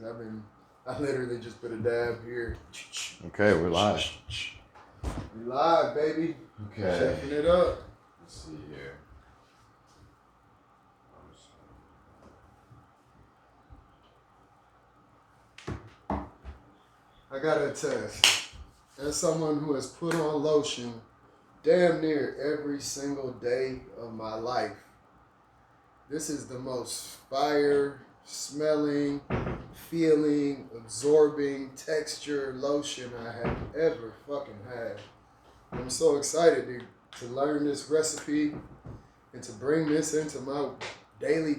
I literally just put a dab here. Okay, we're live. We live, baby. Okay. Checking it up. Let's see here. I gotta attest, as someone who has put on lotion damn near every single day of my life, this is the most fire smelling, feeling, absorbing texture lotion I have ever fucking had. I'm so excited to learn this recipe and to bring this into my daily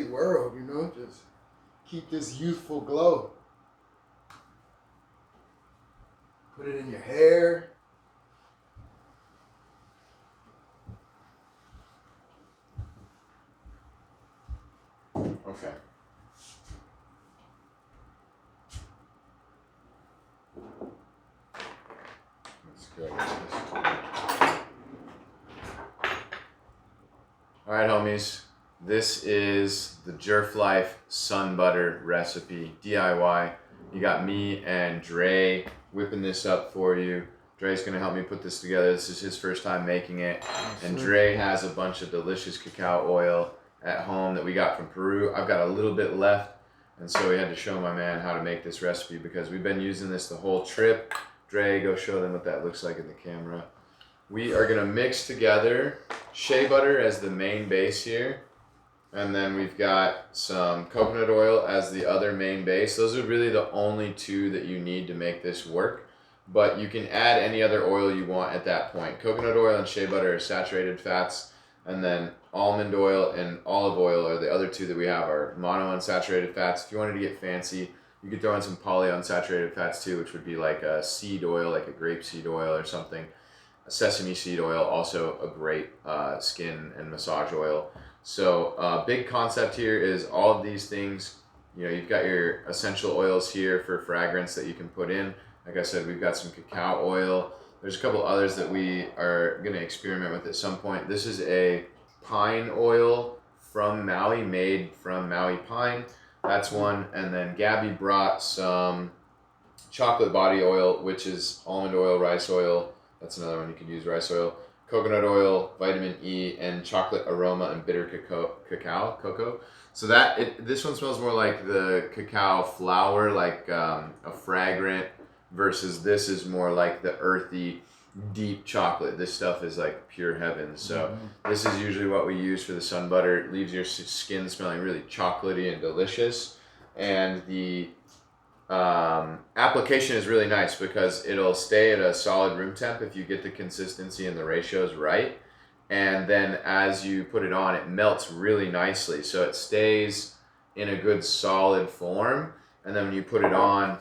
world, you know, just keep this youthful glow. Put it in your hair. Okay. Let's go. All right, homies. This is the Jerf Life Sun Butter recipe, DIY. You got me and Dre whipping this up for you. Dre's gonna help me put this together. This is his first time making it. And Dre has a bunch of delicious cacao oil at home that we got from Peru. I've got a little bit left, and so we had to show my man how to make this recipe because we've been using this the whole trip. Dre, go show them what that looks like in the camera. We are gonna mix together shea butter as the main base here. And then we've got some coconut oil as the other main base. Those are really the only two that you need to make this work. But you can add any other oil you want at that point. Coconut oil and shea butter are saturated fats. And then almond oil and olive oil are the other two that we have are monounsaturated fats. If you wanted to get fancy, you could throw in some polyunsaturated fats too, which would be like a seed oil, like a grapeseed oil or something. Sesame seed oil, also a great skin and massage oil. So big concept here is all of these things, you know, you've got your essential oils here for fragrance that you can put in. Like I said, we've got some cacao oil. There's a couple others that we are going to experiment with at some point. This is a pine oil from Maui, made from Maui pine. That's one. And then Gabby brought some chocolate body oil, which is almond oil, rice oil. That's another one you could use, rice oil. Coconut oil, vitamin E, and chocolate aroma and bitter cocoa. So this one smells more like the cacao flower, like a fragrant, versus this is more like the earthy, deep chocolate. This stuff is like pure heaven. So this is usually what we use for the sun butter. It leaves your skin smelling really chocolatey and delicious. And the application is really nice because it'll stay at a solid room temp if you get the consistency and the ratios right. And then as you put it on, it melts really nicely. So it stays in a good solid form. And then when you put it on,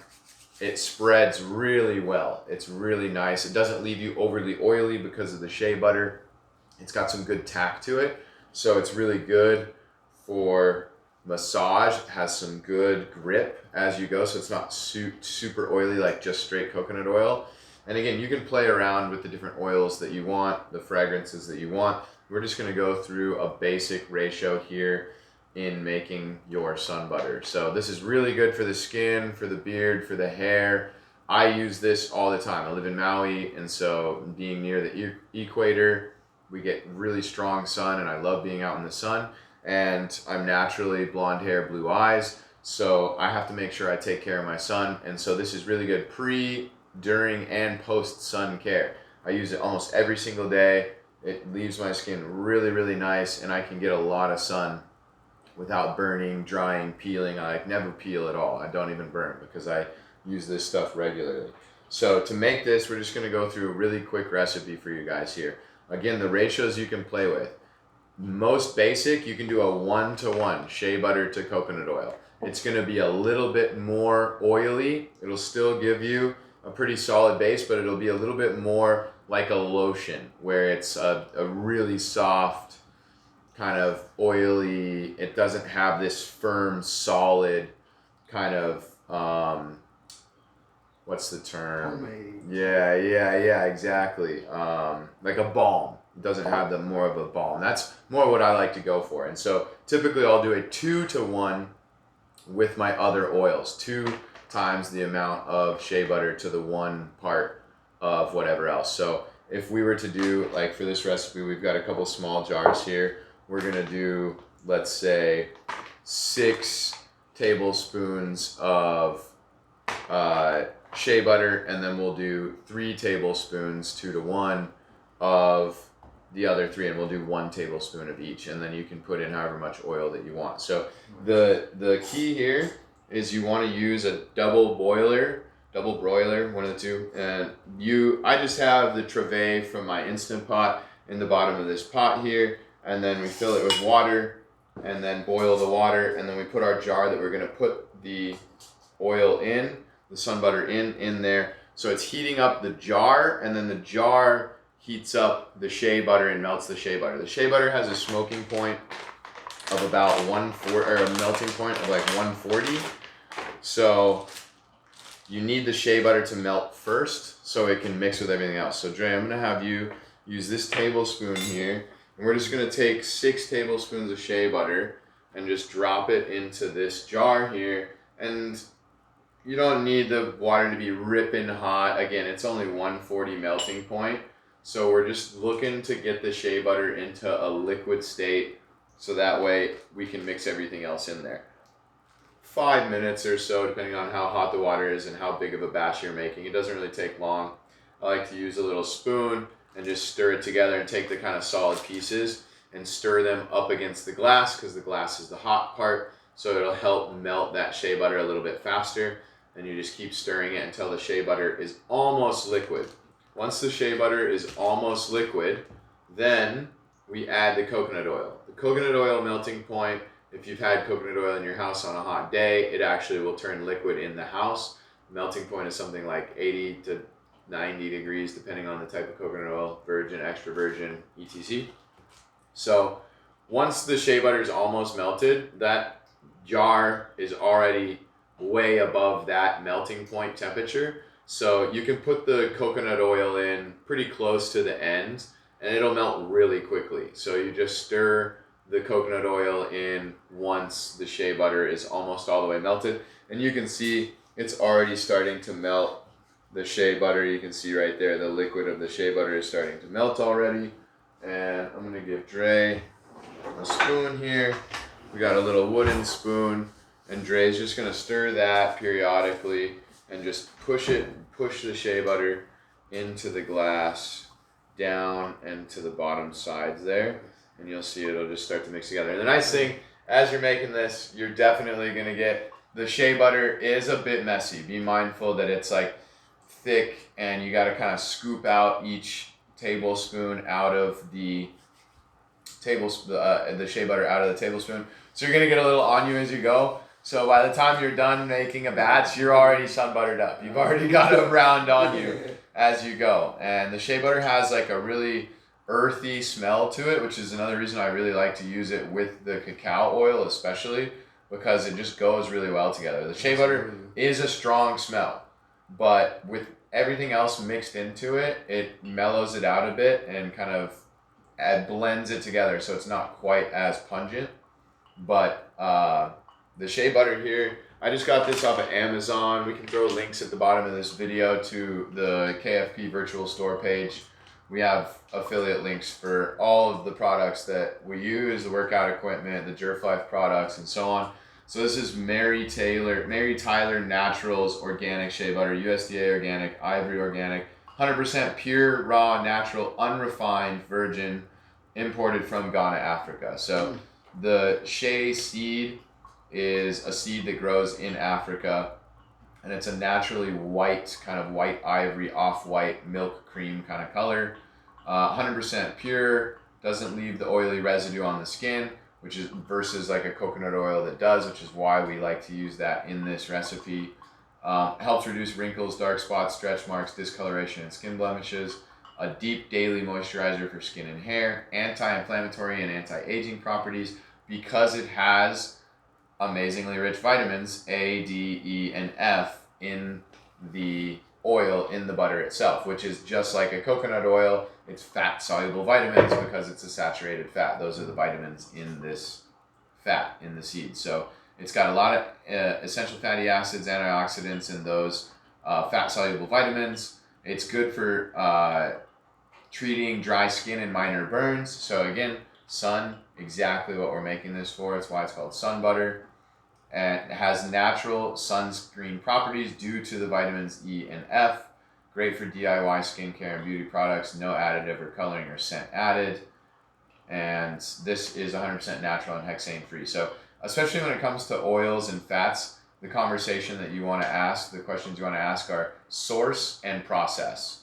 it spreads really well. It's really nice. It doesn't leave you overly oily because of the shea butter. It's got some good tack to it. So it's really good for massage. It has some good grip as you go, so it's not super oily like just straight coconut oil. And again, you can play around with the different oils that you want, the fragrances that you want. We're just going to go through a basic ratio here in making your sun butter. So this is really good for the skin, for the beard, for the hair. I use this all the time. I live in Maui, and so being near the equator, we get really strong sun, and I love being out in the sun. And I'm naturally blonde hair, blue eyes, so I have to make sure I take care of my sun. And so this is really good pre, during, and post sun care. I use it almost every single day. It leaves my skin really, really nice, and I can get a lot of sun without burning, drying, peeling. I never peel at all. I don't even burn because I use this stuff regularly. So to make this, we're just gonna go through a really quick recipe for you guys here. Again, the ratios you can play with. Most basic, you can do a 1-to-1 shea butter to coconut oil. It's going to be a little bit more oily. It'll still give you a pretty solid base, but it'll be a little bit more like a lotion, where it's a really soft, kind of oily. It doesn't have this firm, solid kind of, what's the term? Pomade. Yeah, exactly. Like a balm. It doesn't have the more of a balm. That's more what I like to go for. And so typically I'll do a 2-to-1 with my other oils, 2 times the amount of shea butter to the 1 part of whatever else. So if we were to do, like for this recipe, we've got a couple small jars here. We're gonna do, let's say, 6 tablespoons of shea butter, and then we'll do 3 tablespoons, 2 to 1, of the other 3, and we'll do 1 tablespoon of each, and then you can put in however much oil that you want. So the key here is you want to use a double broiler, one of the two. And I just have the Treve from my Instant Pot in the bottom of this pot here, and then we fill it with water, and then boil the water, and then we put our jar that we're gonna put the oil in, the sun butter in there. So it's heating up the jar, and then the jar heats up the shea butter and melts the shea butter. The shea butter has a smoking point of about 140, or a melting point of like 140. So you need the shea butter to melt first so it can mix with everything else. So Dre, I'm gonna have you use this tablespoon here, and we're just gonna take 6 tablespoons of shea butter and just drop it into this jar here. And you don't need the water to be ripping hot. Again, it's only 140 melting point. So we're just looking to get the shea butter into a liquid state, so that way we can mix everything else in there. 5 minutes or so, depending on how hot the water is and how big of a batch you're making. It doesn't really take long. I like to use a little spoon and just stir it together and take the kind of solid pieces and stir them up against the glass, because the glass is the hot part, so it'll help melt that shea butter a little bit faster. And you just keep stirring it until the shea butter is almost liquid. Once the shea butter is almost liquid, then we add the coconut oil. The coconut oil melting point, if you've had coconut oil in your house on a hot day, it actually will turn liquid in the house. Melting point is something like 80 to 90 degrees, depending on the type of coconut oil, virgin, extra virgin, etc. So once the shea butter is almost melted, that jar is already way above that melting point temperature. So you can put the coconut oil in pretty close to the end, and it'll melt really quickly. So you just stir the coconut oil in once the shea butter is almost all the way melted. And you can see it's already starting to melt the shea butter. You can see right there the liquid of the shea butter is starting to melt already. And I'm gonna give Dre a spoon here. We got a little wooden spoon, and Dre's just gonna stir that periodically and just push the shea butter into the glass, down and to the bottom sides there, and you'll see it'll just start to mix together. And the nice thing, as you're making this, you're definitely gonna get, the shea butter is a bit messy. Be mindful that it's like thick, and you gotta kind of scoop out each tablespoon out of the shea butter out of the tablespoon. So you're gonna get a little on you as you go. So by the time you're done making a batch, you're already sun buttered up. You've already got a round on you as you go. And the shea butter has like a really earthy smell to it, which is another reason I really like to use it with the cacao oil, especially because it just goes really well together. The shea butter is a strong smell, but with everything else mixed into it, it mellows it out a bit and kind of blends it together, so it's not quite as pungent. But the shea butter here, I just got this off of Amazon. We can throw links at the bottom of this video to the KFP virtual store page. We have affiliate links for all of the products that we use, the workout equipment, the Jerf Life products, and so on. So this is Mary Tyler Naturals Organic Shea Butter, USDA Organic, Ivory Organic, 100% pure, raw, natural, unrefined, virgin, imported from Ghana, Africa. So the shea seed is a seed that grows in Africa, and it's a naturally white, kind of white ivory, off-white, milk cream kind of color. 100% pure, doesn't leave the oily residue on the skin, which is versus like a coconut oil that does, which is why we like to use that in this recipe. Helps reduce wrinkles, dark spots, stretch marks, discoloration, and skin blemishes. A deep daily moisturizer for skin and hair. Anti-inflammatory and anti-aging properties because it has amazingly rich vitamins A, D, E, and F in the oil, in the butter itself, which is just like a coconut oil. It's fat-soluble vitamins because it's a saturated fat. Those are the vitamins in this fat, in the seed. So It's got a lot of essential fatty acids, antioxidants, and those fat-soluble vitamins. It's good for treating dry skin and minor burns. So again, sun, exactly what we're making this for. That's why it's called sun butter. And it has natural sunscreen properties due to the vitamins E and F. Great for DIY skincare and beauty products. No additive or coloring or scent added. And this is 100% natural and hexane free. So especially when it comes to oils and fats, the conversation that you want to ask, the questions you want to ask are source and process.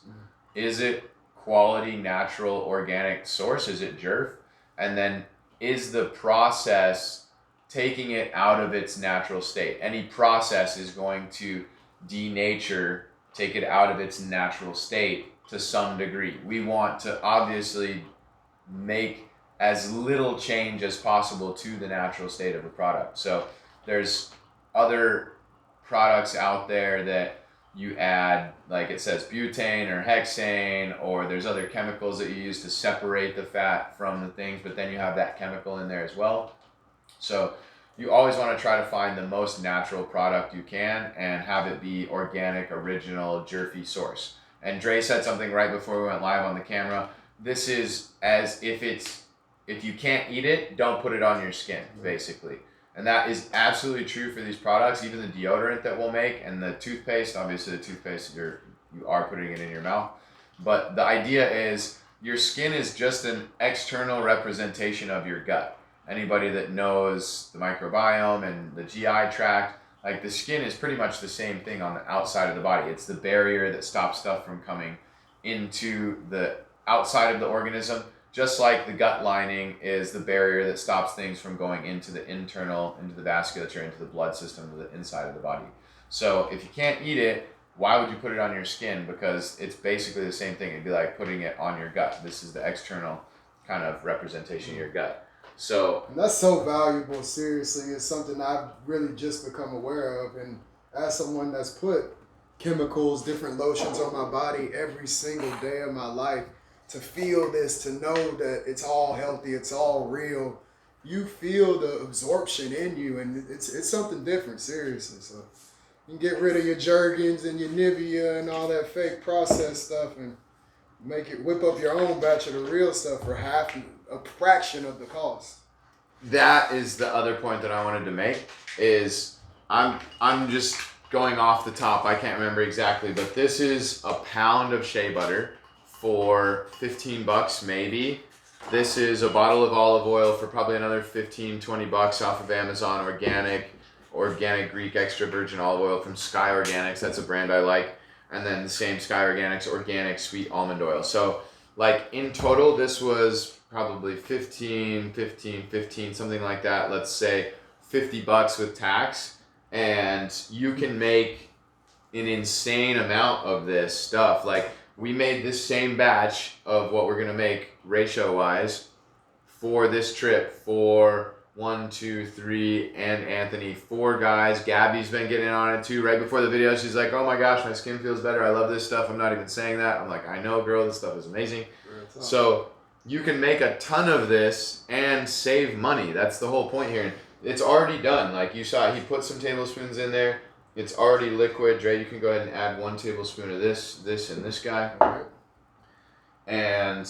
Is it quality, natural, organic source? Is it jerf? And then is the process taking it out of its natural state? Any process is going to denature, take it out of its natural state to some degree. We want to obviously make as little change as possible to the natural state of a product. So there's other products out there that you add, like it says butane or hexane, or there's other chemicals that you use to separate the fat from the things, but then you have that chemical in there as well. So you always want to try to find the most natural product you can and have it be organic, original, jerfy source. And Dre said something right before we went live on the camera. This is as if you can't eat it, don't put it on your skin, basically. And that is absolutely true for these products, even the deodorant that we'll make and the toothpaste. Obviously the toothpaste, you are putting it in your mouth. But the idea is your skin is just an external representation of your gut. Anybody that knows the microbiome and the GI tract, like the skin is pretty much the same thing on the outside of the body. It's the barrier that stops stuff from coming into the outside of the organism. Just like the gut lining is the barrier that stops things from going into the internal, into the vasculature, into the blood system, to the inside of the body. So if you can't eat it, why would you put it on your skin? Because it's basically the same thing. It'd be like putting it on your gut. This is the external kind of representation of your gut. So and that's so valuable, seriously. It's something I've really just become aware of. And as someone that's put chemicals, different lotions on my body every single day of my life, to feel this, to know that it's all healthy, it's all real, you feel the absorption in you, and it's something different, seriously. So you can get rid of your Jergens and your Nivea and all that fake processed stuff and whip up your own batch of the real stuff for a fraction of the cost. That is the other point that I wanted to make is I'm just going off the top. I can't remember exactly, but this is a pound of shea butter for $15 maybe. This is a bottle of olive oil for probably another $15-20 off of Amazon. Organic Greek extra virgin olive oil from Sky Organics. That's a brand I like. And then the same Sky Organics organic sweet almond oil. So like in total, this was probably 15, something like that. Let's say $50 with tax. And you can make an insane amount of this stuff. Like we made this same batch of what we're gonna make ratio-wise for this trip for 1, 2, 3, and Anthony, 4 guys. Gabby's been getting on it too. Right before the video, she's like, "Oh my gosh, my skin feels better. I love this stuff." I'm not even saying that. I'm like, "I know, girl. This stuff is amazing." So you can make a ton of this and save money. That's the whole point here. It's already done. Like you saw, he put some tablespoons in there. It's already liquid. Dre, you can go ahead and add 1 tablespoon of this, and this guy. And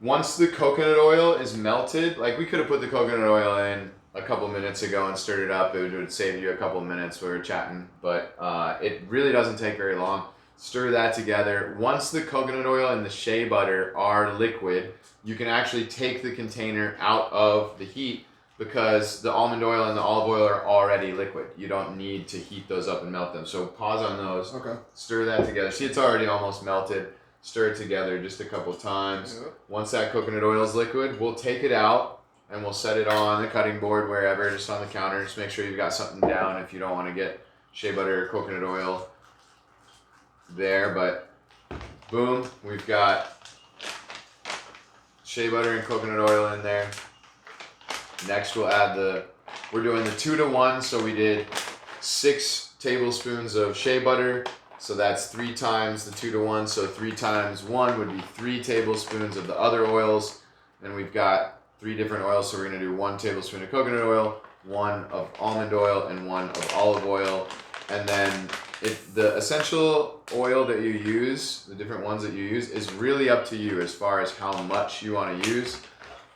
once the coconut oil is melted, like we could have put the coconut oil in a couple minutes ago and stirred it up. It would save you a couple minutes. We were chatting, but it really doesn't take very long. Stir that together. Once the coconut oil and the shea butter are liquid, you can actually take the container out of the heat because the almond oil and the olive oil are already liquid. You don't need to heat those up and melt them. So pause on those. Okay. Stir that together. See, it's already almost melted. Stir it together just a couple times. Yep. Once that coconut oil is liquid, we'll take it out and we'll set it on the cutting board, wherever, just on the counter. Just make sure you've got something down if you don't want to get shea butter or coconut oil there. But boom, we've got shea butter and coconut oil in there. Next we'll add we're doing the 2-to-1, so we did 6 tablespoons of shea butter, so that's 3 times the 2-to-1, so 3 times 1 would be 3 tablespoons of the other oils, and we've got 3 different oils, so we're going to do 1 tablespoon of coconut oil, one of almond oil, and one of olive oil. And then if the essential oil that you use, the different ones that you use, is really up to you as far as how much you want to use.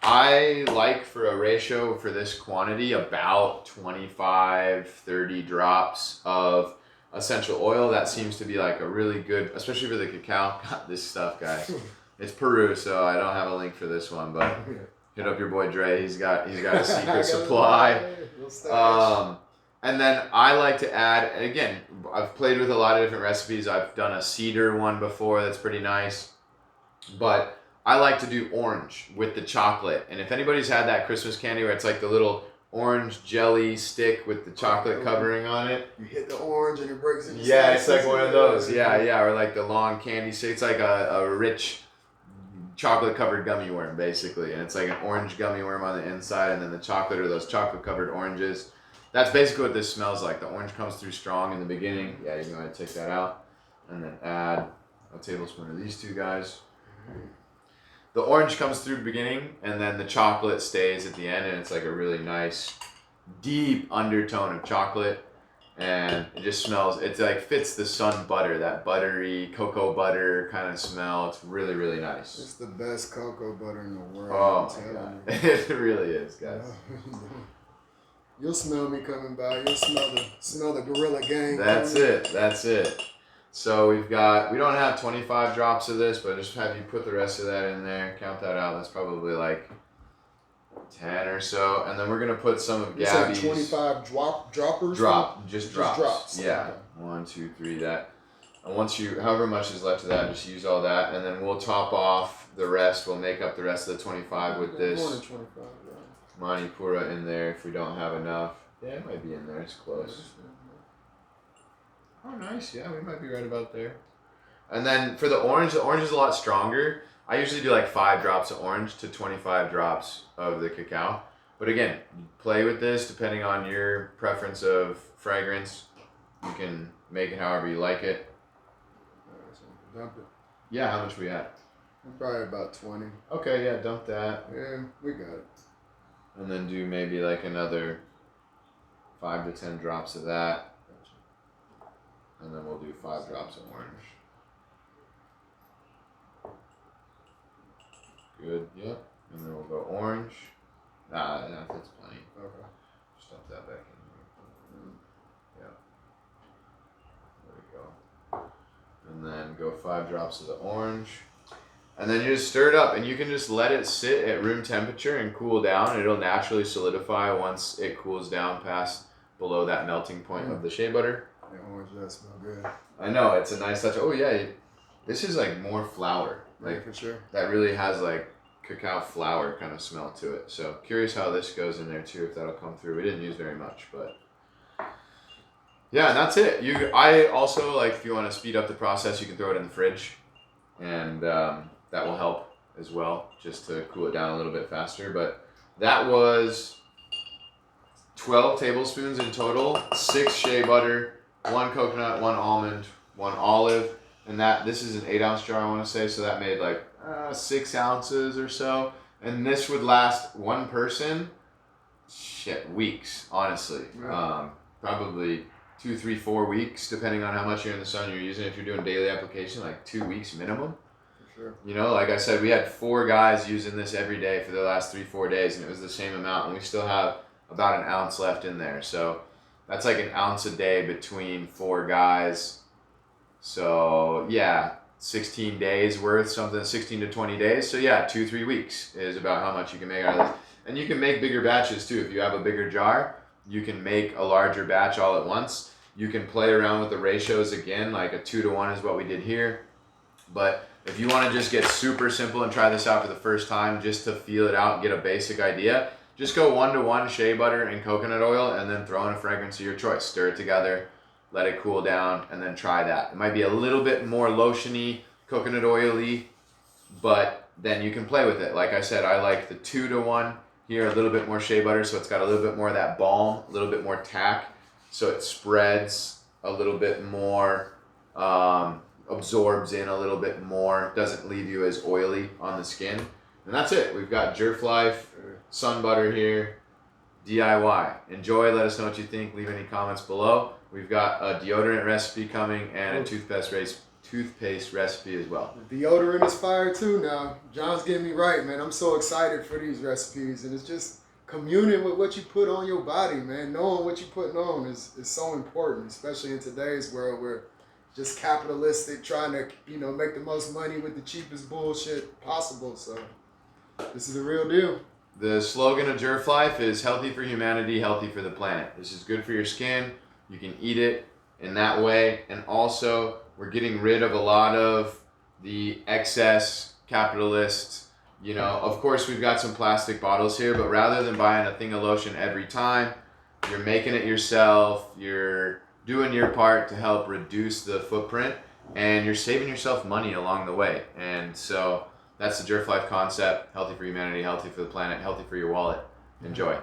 I like for a ratio for this quantity about 25, 30 drops of essential oil. That seems to be like a really good, especially for the cacao. God, this stuff, guys. It's Peru, so I don't have a link for this one, but hit up your boy Dre. He's got a secret supply. And then I like to add, and again, I've played with a lot of different recipes. I've done a cedar one before that's pretty nice, but I like to do orange with the chocolate. And if anybody's had that Christmas candy where it's like the little orange jelly stick with the chocolate covering on it. You hit the orange and it breaks into Yeah, it's like one of those. Yeah, or like the long candy stick. It's like a rich chocolate covered gummy worm basically, and it's like an orange gummy worm on the inside, and then the chocolate or those chocolate covered oranges. That's basically what this smells like. The orange comes through strong in the beginning. Yeah, you can go ahead and take that out, and then add a tablespoon of these two guys. The orange comes through the beginning, and then the chocolate stays at the end, and it's like a really nice, deep undertone of chocolate, and it just smells, it like fits the sun butter, that buttery cocoa butter kind of smell. It's really, really nice. It's the best cocoa butter in the world. Oh my God. It really is, guys. You'll smell me coming by. You'll smell the Gorilla Gang. That's it. So we don't have 25 drops of this, but just have you put the rest of that in there. Count that out. That's probably like 10 or so. And then we're going to put some of Gabby's. 25 droppers? Just drops. Yeah. Okay. 1, 2, 3, that. And once however much is left of that, just use all that. And then we'll top off the rest. We'll make up the rest of the 25 with this. More than 25, yeah. Manipura in there if we don't have enough. Yeah, it might be in there. It's close. Oh, nice. Yeah, we might be right about there. And then for the orange is a lot stronger. I usually do like 5 drops of orange to 25 drops of the cacao. But again, play with this depending on your preference of fragrance. You can make it however you like it. Dump it. Yeah, how much we at? Probably about 20. Okay, yeah, dump that. Yeah, we got it. And then do maybe like another 5 to 10 drops of that. And then we'll do 5 drops of orange. Good, yep. And then we'll go orange. Nah, that's plenty. Okay. Just dump that back in here. Yeah. There we go. And then go 5 drops of the orange. And then you just stir it up, and you can just let it sit at room temperature and cool down. It'll naturally solidify once it cools down past below that melting point of the shea butter. Yeah, orange does smell good. I know, it's a nice touch. Oh yeah, this is like more flour. Like yeah, for sure. That really has like cacao flour kind of smell to it. So curious how this goes in there too, if that'll come through. We didn't use very much, but yeah, and that's it. I also like, if you want to speed up the process, you can throw it in the fridge, and that will help as well, just to cool it down a little bit faster. But that was 12 tablespoons in total, 6 shea butter, 1 coconut, 1 almond, 1 olive, and this is an 8-ounce jar, I want to say, so that made like 6 ounces or so. And this would last one person, weeks, honestly. Yeah. Probably 2, 3, 4 weeks, depending on how much you're in the sun you're using. If you're doing daily application, like 2 weeks minimum. Sure. You know, like I said, we had 4 guys using this every day for the last 3-4 days, and it was the same amount, and we still have about 1 ounce left in there. So that's like 1 ounce a day between 4 guys. So yeah, 16 days worth, 16 to 20 days. So yeah, 2-3 weeks is about how much you can make out of this. And you can make bigger batches too. If you have a bigger jar, you can make a larger batch all at once. You can play around with the ratios again, like a 2-to-1 is what we did here. But if you want to just get super simple and try this out for the first time, just to feel it out and get a basic idea, just go 1-to-1 shea butter and coconut oil, and then throw in a fragrance of your choice. Stir it together, let it cool down, and then try that. It might be a little bit more lotiony, coconut oily, but then you can play with it. Like I said, I like the 2-to-1 here, a little bit more shea butter, so it's got a little bit more of that balm, a little bit more tack, so it spreads a little bit more, absorbs in a little bit more, doesn't leave you as oily on the skin. And that's it. We've got Jerf Life Sun Butter here. DIY. Enjoy. Let us know what you think. Leave any comments below. We've got a deodorant recipe coming and a toothpaste recipe as well. The deodorant is fire too now. John's getting me right, man. I'm so excited for these recipes, and it's just communing with what you put on your body, man. Knowing what you're putting on is so important, especially in today's world where just capitalistic, trying to, make the most money with the cheapest bullshit possible. So this is the real deal. The slogan of Jerf Life is healthy for humanity, healthy for the planet. This is good for your skin. You can eat it in that way. And also, we're getting rid of a lot of the excess capitalist, of course we've got some plastic bottles here, but rather than buying a thing of lotion every time, you're making it yourself, you're doing your part to help reduce the footprint, and you're saving yourself money along the way. And so that's the Jerf Life concept. Healthy for humanity, healthy for the planet, healthy for your wallet. Enjoy.